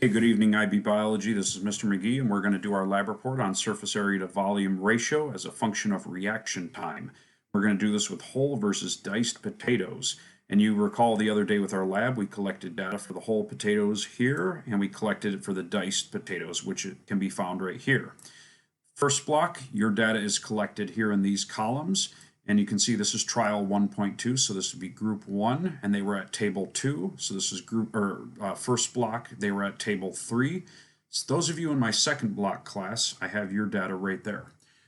Hey, good evening, IB Biology. This is Mr. McGee, and we're going to do our lab report on surface area to volume ratio as a function of reaction time. We're going to do this with whole versus diced potatoes. And you recall the other day with our lab, we collected data for the whole potatoes here, and we collected it for the diced potatoes, which can be found right here. First block, your data is collected here in these columns. And you can see this is trial 1.2, so this would be group 1, and they were at table 2. So this is first block, they were at table 3. So those of you in my second block class, I have your data right there.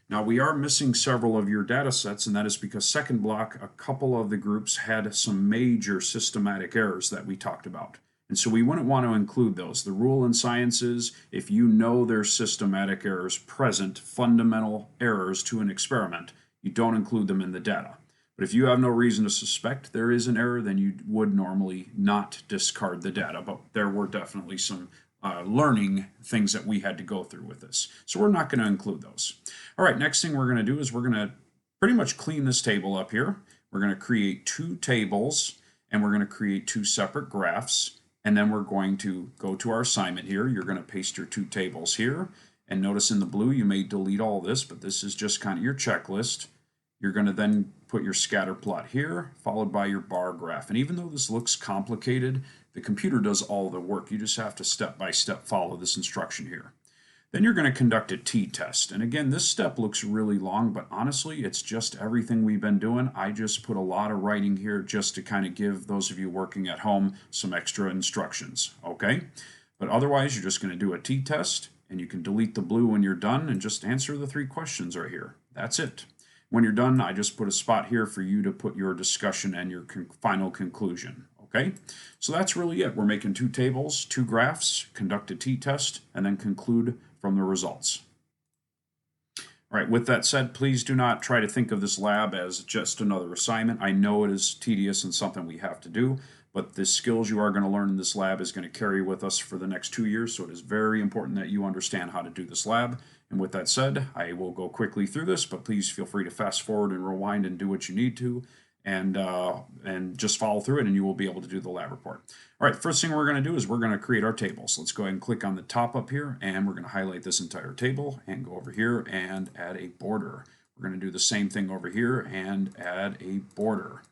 Now we are missing several of your data sets, and that is because second block, a couple of the groups had some major systematic errors that we talked about. And so we wouldn't want to include those. The rule in science is if you know there's systematic errors present, fundamental errors to an experiment, you don't include them in the data. But if you have no reason to suspect there is an error, then you would normally not discard the data. But there were definitely some learning things that we had to go through with this. So we're not going to include those. All right, next thing we're going to do is we're going to pretty much clean this table up here. We're going to create two tables, and we're going to create two separate graphs. And then we're going to go to our assignment here. You're going to paste your two tables here. And notice in the blue, you may delete all this, but this is just kind of your checklist. You're going to then put your scatter plot here, followed by your bar graph. And even though this looks complicated, the computer does all the work. You just have to step by step follow this instruction here. Then you're going to conduct a t-test. And again, this step looks really long, but honestly, it's just everything we've been doing. I just put a lot of writing here just to kind of give those of you working at home some extra instructions, okay? But otherwise, you're just going to do a t-test, and you can delete the blue when you're done and just answer the 3 questions right here. That's it. When you're done, I just put a spot here for you to put your discussion and your final conclusion, okay? So that's really it. We're making 2 tables, 2 graphs, conduct a t-test, and then conclude from the results. All right, with that said, please do not try to think of this lab as just another assignment. I know it is tedious and something we have to do, but the skills you are going to learn in this lab is going to carry with us for the next 2 years, so it is very important that you understand how to do this lab. And with that said, I will go quickly through this, but please feel free to fast forward and rewind and do what you need to, and just follow through it, and you will be able to do the lab report. All right, first thing we're going to do is we're going to create our tables. Let's go ahead and click on the top up here, and we're going to highlight this entire table and go over here and add a border. We're going to do the same thing over here and add a border.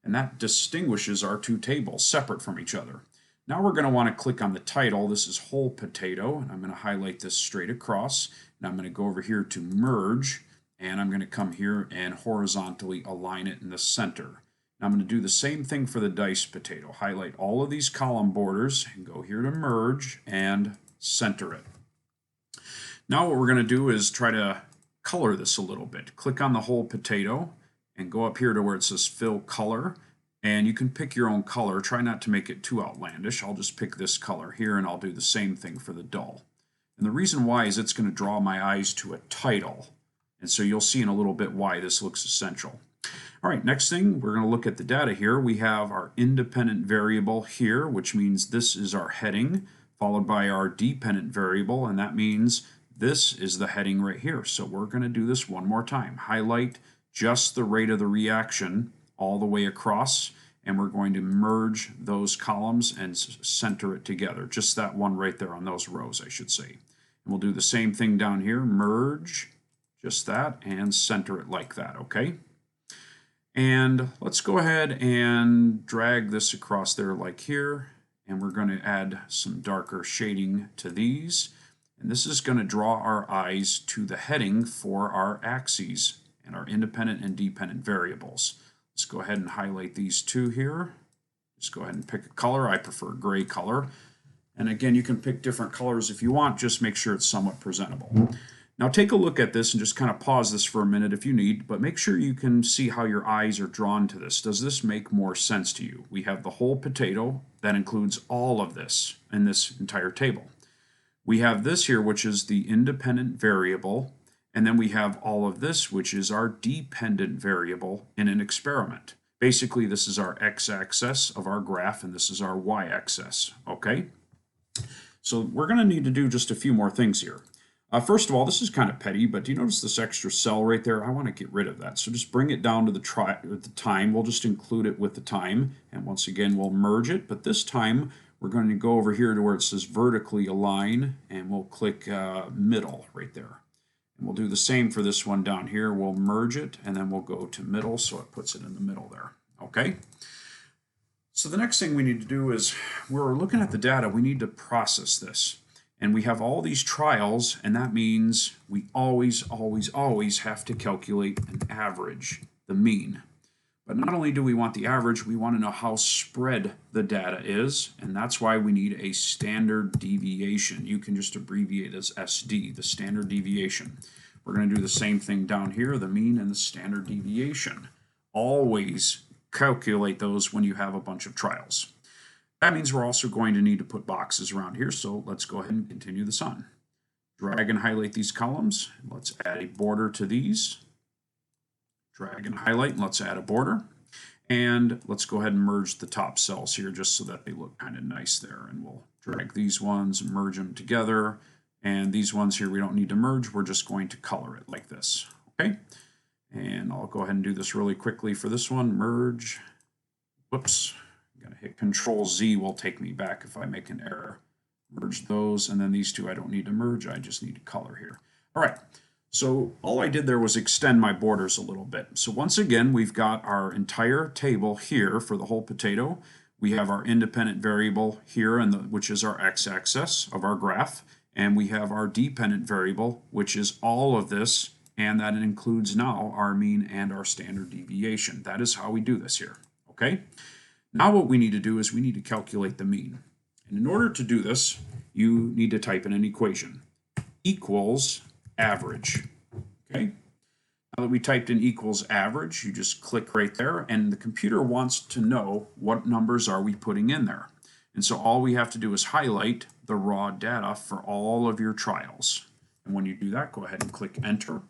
And that distinguishes our 2 tables separate from each other. Now we're going to want to click on the title. This is whole potato, and I'm going to highlight this straight across. And I'm going to go over here to merge, and I'm going to come here and horizontally align it in the center. Now I'm going to do the same thing for the diced potato. Highlight all of these column borders and go here to merge and center it. Now what we're going to do is try to color this a little bit. Click on the whole potato and go up here to where it says fill color. And you can pick your own color. Try not to make it too outlandish. I'll just pick this color here, and I'll do the same thing for the dull. And the reason why is it's going to draw my eyes to a title. And so you'll see in a little bit why this looks essential. All right, next thing, we're going to look at the data here. We have our independent variable here, which means this is our heading, followed by our dependent variable, and that means this is the heading right here. So we're going to do this one more time. Highlight just the rate of the reaction all the way across, and we're going to merge those columns and center it together. Just that one right there on those rows, I should say. And we'll do the same thing down here, merge, just that, and center it like that, okay? And let's go ahead and drag this across there like here, and we're going to add some darker shading to these. And this is going to draw our eyes to the heading for our axes and our independent and dependent variables. Let's go ahead and highlight these 2 here. Just go ahead and pick a color. I prefer gray color. And again, you can pick different colors if you want, just make sure it's somewhat presentable. Now take a look at this and just kind of pause this for a minute if you need, but make sure you can see how your eyes are drawn to this. Does this make more sense to you? We have the whole potato that includes all of this in this entire table. We have this here, which is the independent variable, and then we have all of this, which is our dependent variable in an experiment. Basically, this is our x-axis of our graph, and this is our y-axis, okay? So we're going to need to do just a few more things here. First of all, this is kind of petty, but do you notice this extra cell right there? I want to get rid of that. So just bring it down to the time. We'll just include it with the time. And once again, we'll merge it. But this time, we're going to go over here to where it says vertically align, and we'll click middle right there. And we'll do the same for this one down here. We'll merge it, and then we'll go to middle, so it puts it in the middle there. Okay? So the next thing we need to do is, we're looking at the data, we need to process this. And we have all these trials, and that means we always have to calculate an average, the mean. But not only do we want the average, we want to know how spread the data is, and that's why we need a standard deviation. You can just abbreviate as SD, the standard deviation. We're going to do the same thing down here, the mean and the standard deviation. Always calculate those when you have a bunch of trials. That means we're also going to need to put boxes around here, so let's go ahead and continue this on. Drag and highlight these columns. Let's add a border to these. Drag and highlight, and let's add a border. And let's go ahead and merge the top cells here just so that they look kind of nice there. And we'll drag these ones, merge them together. And these ones here we don't need to merge, we're just going to color it like this. Okay? And I'll go ahead and do this really quickly for this one. Merge. Whoops. I'm going to hit Control Z will take me back if I make an error. Merge those, and then these two I don't need to merge, I just need to color here. All right. So all I did there was extend my borders a little bit. So once again, we've got our entire table here for the whole potato. We have our independent variable here, which is our x-axis of our graph. And we have our dependent variable, which is all of this, and that includes now our mean and our standard deviation. That is how we do this here, okay? Now what we need to do is we need to calculate the mean. And in order to do this, you need to type in an equation. Equals average, okay? Now that we typed in equals average, you just click right there, and the computer wants to know what numbers are we putting in there. And so all we have to do is highlight the raw data for all of your trials. And when you do that, go ahead and click enter.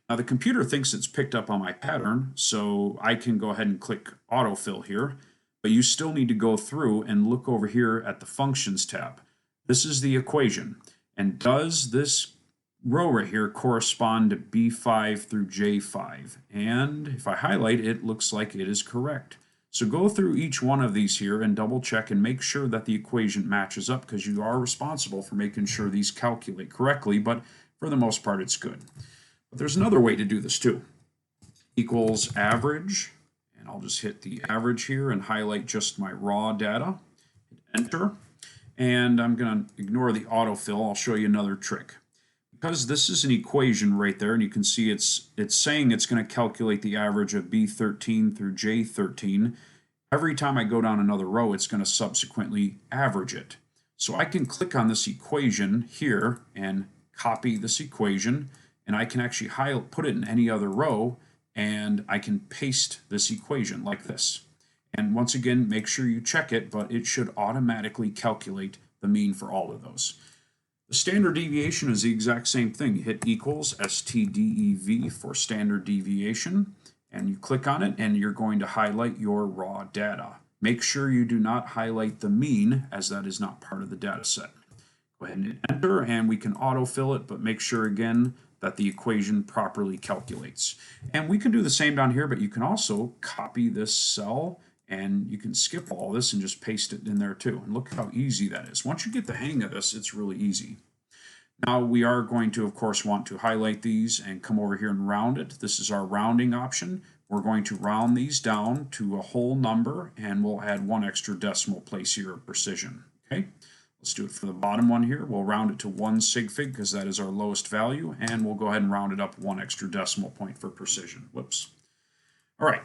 Now the computer thinks it's picked up on my pattern, so I can go ahead and click autofill here, but you still need to go through and look over here at the functions tab. This is the equation, and does this row right here correspond to B5 through J5? And if I highlight, it looks like it is correct. So go through each one of these here and double check and make sure that the equation matches up, because you are responsible for making sure these calculate correctly, but for the most part it's good. But there's another way to do this too. Equals average, and I'll just hit the average here and highlight just my raw data. Hit enter, and I'm going to ignore the autofill. I'll show you another trick. Because this is an equation right there, and you can see it's saying it's going to calculate the average of B13 through J13. Every time I go down another row, it's going to subsequently average it. So I can click on this equation here and copy this equation, and I can actually put it in any other row, and I can paste this equation like this. And once again, make sure you check it, but it should automatically calculate the mean for all of those. The standard deviation is the exact same thing. You hit equals STDEV for standard deviation, and you click on it, and you're going to highlight your raw data. Make sure you do not highlight the mean, as that is not part of the data set. Go ahead and hit enter, and we can autofill it, but make sure again that the equation properly calculates. And we can do the same down here, but you can also copy this cell, and you can skip all this and just paste it in there too. And look how easy that is. Once you get the hang of this, it's really easy. Now we are going to, of course, want to highlight these and come over here and round it. This is our rounding option. We're going to round these down to a whole number, and we'll add one extra decimal place here of precision. Okay, let's do it for the bottom one here. We'll round it to 1 sig fig because that is our lowest value, and we'll go ahead and round it up 1 extra decimal point for precision. Whoops. All right.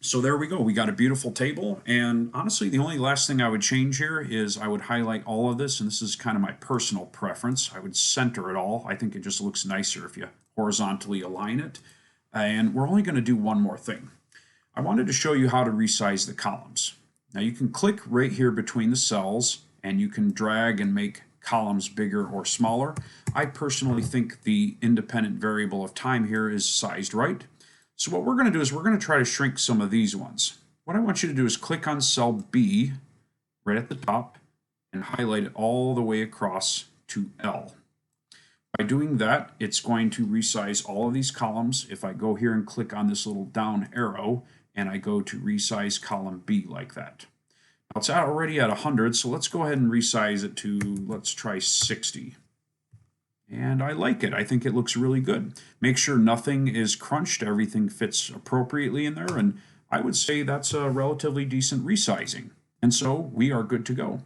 So there we go. We got a beautiful table, and honestly the only last thing I would change here is I would highlight all of this, and this is kind of my personal preference. I would center it all. I think it just looks nicer if you horizontally align it. And we're only going to do one more thing. I wanted to show you how to resize the columns. Now you can click right here between the cells, and you can drag and make columns bigger or smaller. I personally think the independent variable of time here is sized right. So what we're going to do is we're going to try to shrink some of these ones. What I want you to do is click on cell B right at the top and highlight it all the way across to L. By doing that, it's going to resize all of these columns. If I go here and click on this little down arrow and I go to resize column B like that. Now it's already at 100, so let's go ahead and resize it to, let's try 60. And I like it. I think it looks really good. Make sure nothing is crunched, everything fits appropriately in there, and I would say that's a relatively decent resizing. And so we are good to go.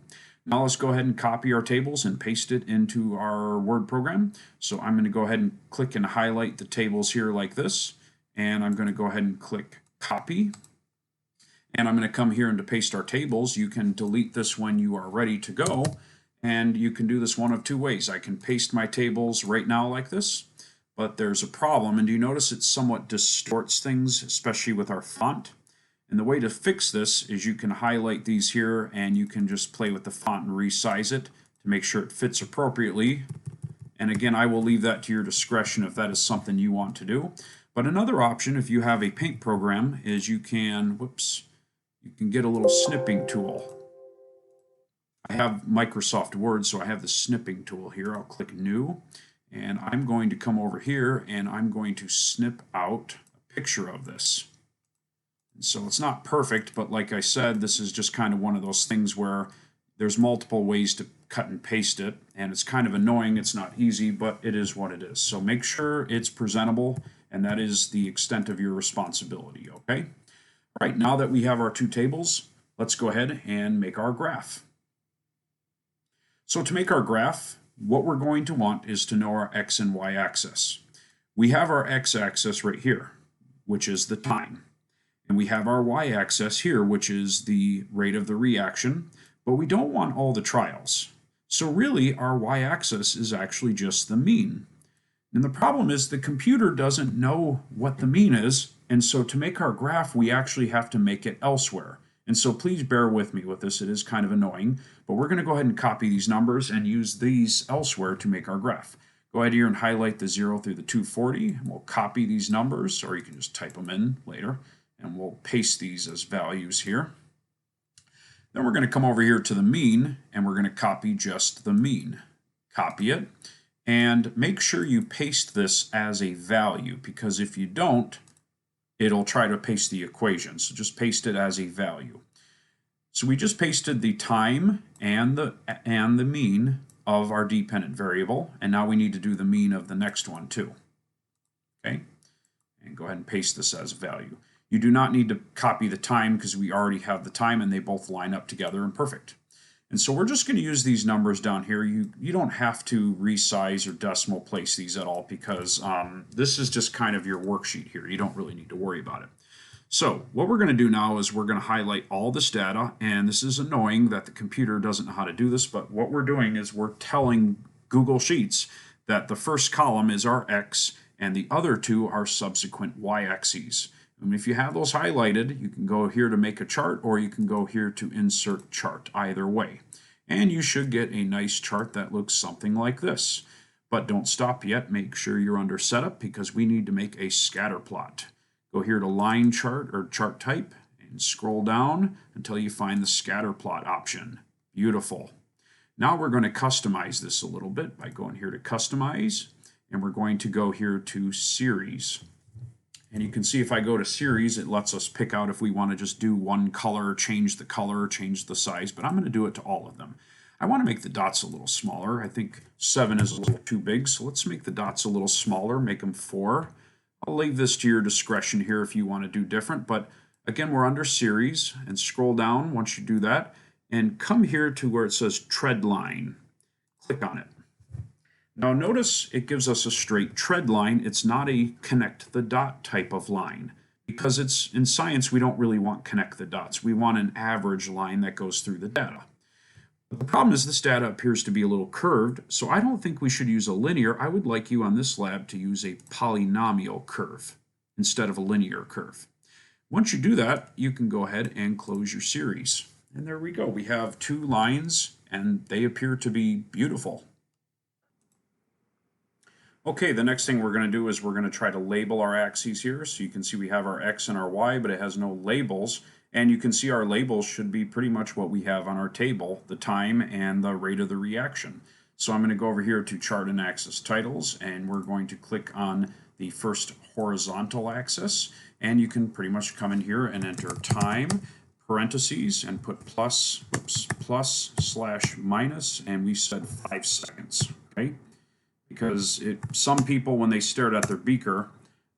Now let's go ahead and copy our tables and paste it into our Word program. So I'm going to go ahead and click and highlight the tables here like this, and I'm going to go ahead and click copy. And I'm going to come here and to paste our tables. You can delete this when you are ready to go. And you can do this one of two ways. I can paste my tables right now like this, but there's a problem. And do you notice it somewhat distorts things, especially with our font? And the way to fix this is you can highlight these here and you can just play with the font and resize it to make sure it fits appropriately. And again, I will leave that to your discretion if that is something you want to do. But another option, if you have a paint program, is you can, you can get a little snipping tool. I have Microsoft Word, so I have the snipping tool here. I'll click New, and I'm going to come over here and I'm going to snip out a picture of this. And so it's not perfect, but like I said, this is just kind of one of those things where there's multiple ways to cut and paste it, and it's kind of annoying. It's not easy, but it is what it is. So make sure it's presentable, and that is the extent of your responsibility, okay? All right, now that we have our two tables, let's go ahead and make our graph. So to make our graph, what we're going to want is to know our x and y axis. We have our x-axis right here, which is the time. And we have our y-axis here, which is the rate of the reaction, but we don't want all the trials. So really, our y-axis is actually just the mean. And the problem is the computer doesn't know what the mean is, and so to make our graph, we actually have to make it elsewhere. And so please bear with me with this. It is kind of annoying, but we're going to go ahead and copy these numbers and use these elsewhere to make our graph. Go ahead here and highlight the 0 through the 240, and we'll copy these numbers, or you can just type them in later, and we'll paste these as values here. Then we're going to come over here to the mean, and we're going to copy just the mean. Copy it, and make sure you paste this as a value, because if you don't, it'll try to paste the equation. So just paste it as a value. So we just pasted the time and the mean of our dependent variable, and now we need to do the mean of the next one too. Okay, and go ahead and paste this as a value. You do not need to copy the time because we already have the time and they both line up together and perfect. And so we're just going to use these numbers down here. You don't have to resize or decimal place these at all because this is just kind of your worksheet here. You don't really need to worry about it. So what we're going to do now is we're going to highlight all this data, and this is annoying that the computer doesn't know how to do this, but what we're doing is we're telling Google Sheets that the first column is our X and the other two are subsequent Y-axes. And if you have those highlighted, you can go here to make a chart, or you can go here to insert chart, either way. And you should get a nice chart that looks something like this. But don't stop yet. Make sure you're under setup because we need to make a scatter plot. Go here to line chart or chart type and scroll down until you find the scatter plot option. Beautiful. Now we're going to customize this a little bit by going here to customize, and we're going to go here to series. And you can see if I go to series, it lets us pick out if we want to just do one color, change the size, but I'm going to do it to all of them. I want to make the dots a little smaller. I think 7 is a little too big, so let's make the dots a little smaller, make them 4. I'll leave this to your discretion here if you want to do different, but again, we're under series, and scroll down once you do that, and come here to where it says tread line. Click on it. Now notice it gives us a straight tread line. It's not a connect the dot type of line because it's in science we don't really want connect the dots. We want an average line that goes through the data. But the problem is this data appears to be a little curved, so I don't think we should use a linear. I would like you on this lab to use a polynomial curve instead of a linear curve. Once you do that, you can go ahead and close your series. And there we go. We have 2 lines and they appear to be beautiful. Okay, the next thing we're going to do is we're going to try to label our axes here. So you can see we have our X and our Y, but it has no labels. And you can see our labels should be pretty much what we have on our table, the time and the rate of the reaction. So I'm going to go over here to chart and axis titles, and we're going to click on the first horizontal axis. And you can pretty much come in here and enter time, parentheses and put plus, plus slash minus, and we said 5 seconds, okay? Because some people, when they stared at their beaker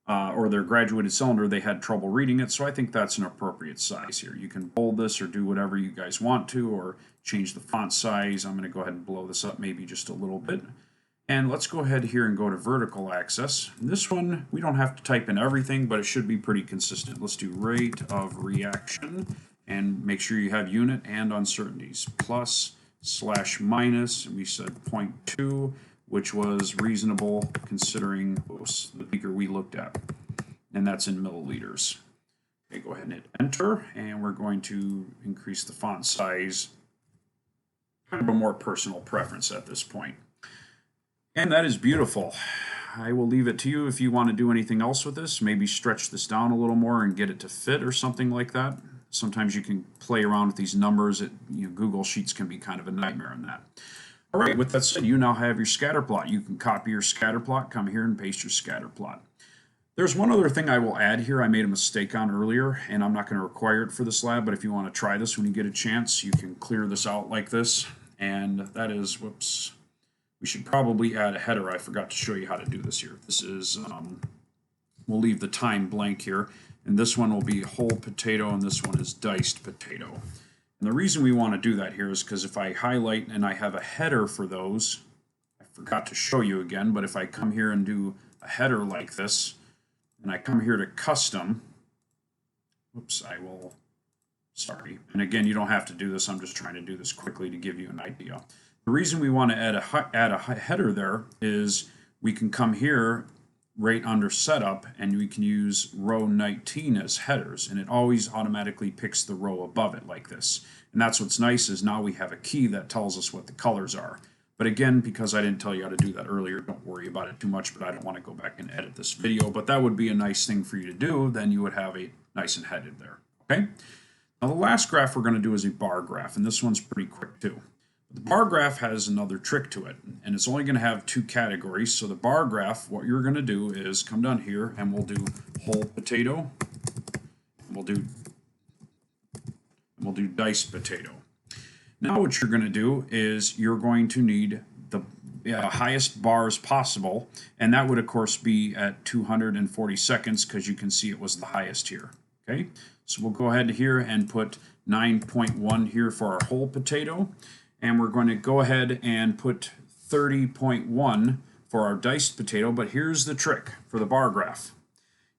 or their graduated cylinder, they had trouble reading it, so I think that's an appropriate size here. You can bold this or do whatever you guys want to, or change the font size. I'm going to go ahead and blow this up maybe just a little bit. And let's go ahead here and go to vertical axis. And this one, we don't have to type in everything, but it should be pretty consistent. Let's do rate of reaction, and make sure you have unit and uncertainties. Plus, slash, minus, and we said 0.2, which was reasonable considering the beaker we looked at. And that's in milliliters. Okay, go ahead and hit enter, and we're going to increase the font size. Kind of a more personal preference at this point. And that is beautiful. I will leave it to you if you want to do anything else with this. Maybe stretch this down a little more and get it to fit or something like that. Sometimes you can play around with these numbers. Google Sheets can be kind of a nightmare in that. All right, with that said, you now have your scatter plot. You can copy your scatter plot, come here and paste your scatter plot. There's one other thing I will add here I made a mistake on earlier, and I'm not going to require it for this lab, but if you want to try this when you get a chance, you can clear this out like this. And that is, whoops, we should probably add a header. I forgot to show you how to do this here. This is, we'll leave the time blank here, and this one will be whole potato, and this one is diced potato. And the reason we want to do that here is because if I highlight and I have a header for those, I forgot to show you again, but if I come here and do a header like this, and I come here to custom, whoops, sorry. And again, you don't have to do this. I'm just trying to do this quickly to give you an idea. The reason we want to add a header there is we can come here right under setup and we can use row 19 as headers, and it always automatically picks the row above it like this. And that's what's nice is now we have a key that tells us what the colors are. But again, because I didn't tell you how to do that earlier, don't worry about it too much, but I don't want to go back and edit this video. But that would be a nice thing for you to do. Then you would have it nice and headed there. Okay? Now the last graph we're going to do is a bar graph, and this one's pretty quick too. The bar graph has another trick to it, and it's only going to have 2 categories. So the bar graph, what you're going to do is come down here and we'll do whole potato, and we'll do diced potato. Now what you're going to do is you're going to need the highest bars possible, and that would of course be at 240 seconds because you can see it was the highest here. Okay, so we'll go ahead here and put 9.1 here for our whole potato, and we're going to go ahead and put 30.1 for our diced potato. But here's the trick for the bar graph.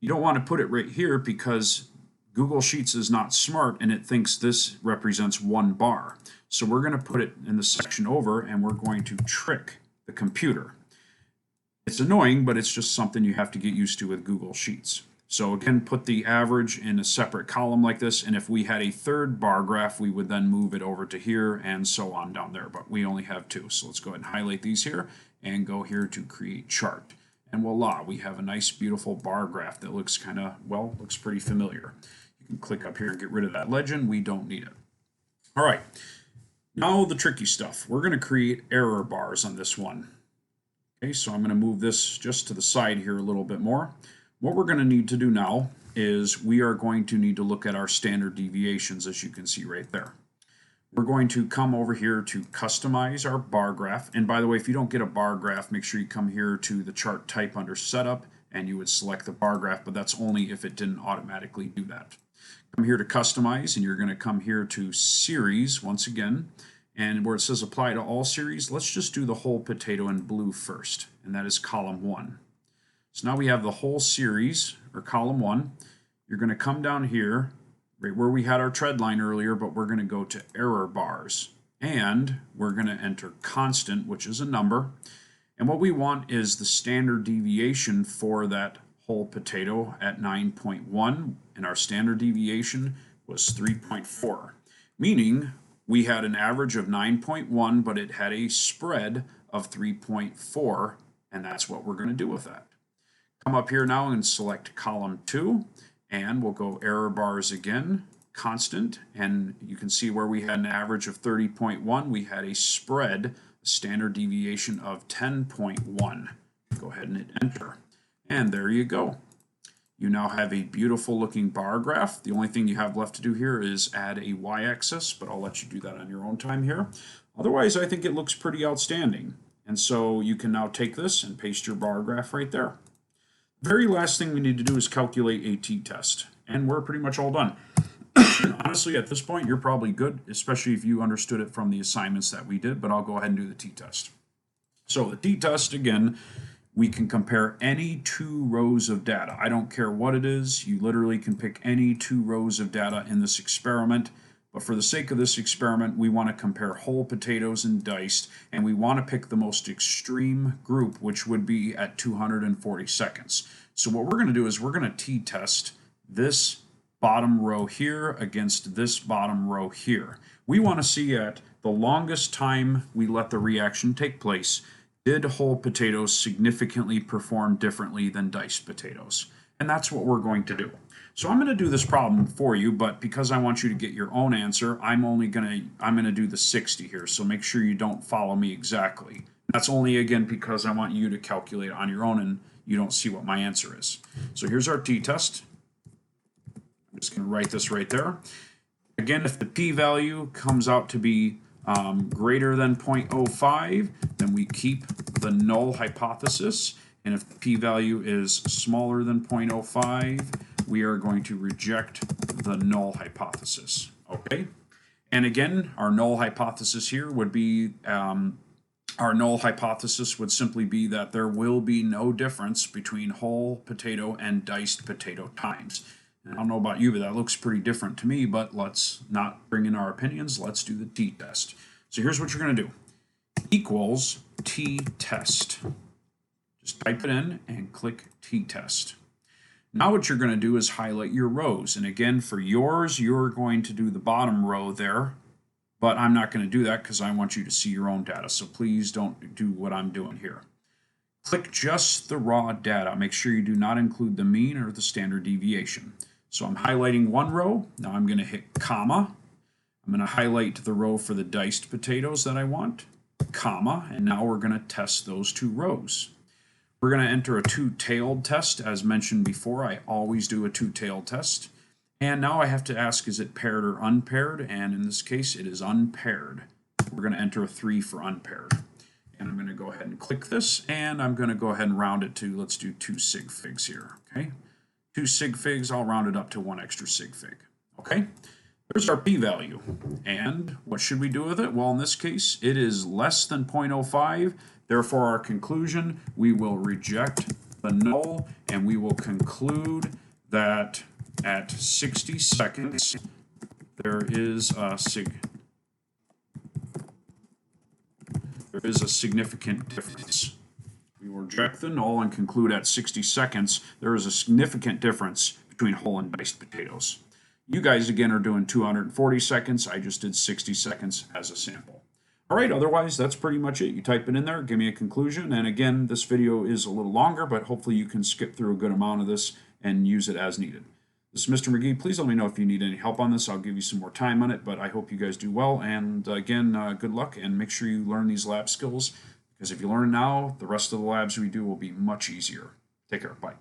You don't want to put it right here because Google Sheets is not smart and it thinks this represents 1 bar. So we're going to put it in the section over, and we're going to trick the computer. It's annoying, but it's just something you have to get used to with Google Sheets. So again, put the average in a separate column like this, and if we had a 3rd bar graph, we would then move it over to here and so on down there, but we only have 2. So let's go ahead and highlight these here and go here to create chart. And voila, we have a nice beautiful bar graph that looks kind of, well, looks pretty familiar. You can click up here and get rid of that legend. We don't need it. All right, now the tricky stuff. We're going to create error bars on this one. Okay, so I'm going to move this just to the side here a little bit more. What we're going to need to do now is we are going to need to look at our standard deviations, as you can see right there. We're going to come over here to customize our bar graph. And by the way, if you don't get a bar graph, make sure you come here to the chart type under setup and you would select the bar graph, but that's only if it didn't automatically do that. Come here to customize, and you're going to come here to series once again, and where it says apply to all series, let's just do the whole potato in blue first, and that is column 1. So now we have the whole series, or column 1. You're going to come down here, right where we had our trend line earlier, but we're going to go to error bars. And we're going to enter constant, which is a number. And what we want is the standard deviation for that whole potato at 9.1. And our standard deviation was 3.4. Meaning we had an average of 9.1, but it had a spread of 3.4. And that's what we're going to do with that. Come up here now and select column 2, and we'll go error bars again, constant, and you can see where we had an average of 30.1, we had a spread, a standard deviation of 10.1. Go ahead and hit enter, and there you go. You now have a beautiful looking bar graph. The only thing you have left to do here is add a y-axis, but I'll let you do that on your own time here. Otherwise, I think it looks pretty outstanding. And so you can now take this and paste your bar graph right there. Very last thing we need to do is calculate a t-test. And we're pretty much all done. Honestly, at this point, you're probably good, especially if you understood it from the assignments that we did, but I'll go ahead and do the t-test. So the t-test, again, we can compare any 2 rows of data. I don't care what it is. You literally can pick any 2 rows of data in this experiment. But for the sake of this experiment, we want to compare whole potatoes and diced, and we want to pick the most extreme group, which would be at 240 seconds. So what we're going to do is we're going to t-test this bottom row here against this bottom row here. We want to see at the longest time we let the reaction take place, did whole potatoes significantly perform differently than diced potatoes? And that's what we're going to do. So I'm going to do this problem for you, but because I want you to get your own answer, I'm going to do the 60 here. So make sure you don't follow me exactly. That's only, again, because I want you to calculate on your own and you don't see what my answer is. So here's our t-test. I'm just going to write this right there. Again, if the p-value comes out to be greater than 0.05, then we keep the null hypothesis. And if the p-value is smaller than 0.05, we are going to reject the null hypothesis. Okay? And again, our null hypothesis here would be, our null hypothesis would simply be that there will be no difference between whole potato and diced potato times. I don't know about you, but that looks pretty different to me, but let's not bring in our opinions. Let's do the t-test. So here's what you're going to do. Equals t-test. Just type it in and click t-test. Now what you're going to do is highlight your rows. And again, for yours, you're going to do the bottom row there, but I'm not going to do that because I want you to see your own data. So please don't do what I'm doing here. Click just the raw data. Make sure you do not include the mean or the standard deviation. So I'm highlighting one row. Now I'm going to hit comma. I'm going to highlight the row for the diced potatoes that I want, comma, and now we're going to test those 2 rows. We're going to enter a 2-tailed test. As mentioned before, I always do a 2-tailed test. And now I have to ask, is it paired or unpaired? And in this case, it is unpaired. We're going to enter a 3 for unpaired. And I'm going to go ahead and click this, and I'm going to go ahead and round it to, let's do 2 sig figs here, okay? 2 sig figs, I'll round it up to 1 extra sig fig, okay? There's our p-value. And what should we do with it? Well, in this case, it is less than 0.05. Therefore, our conclusion, we will reject the null, and we will conclude that at 60 seconds, there is a significant difference. We will reject the null and conclude at 60 seconds there is a significant difference between whole and diced potatoes. You guys again are doing 240 seconds. I just did 60 seconds as a sample. All right, otherwise that's pretty much it. You type it in there, give me a conclusion, and again, this video is a little longer, but hopefully you can skip through a good amount of this and use it as needed. This is Mr. McGee. Please let me know if you need any help on this. I'll give you some more time on it, but I hope you guys do well. And again, good luck, and make sure you learn these lab skills, because if you learn now, the rest of the labs we do will be much easier. Take care. Bye.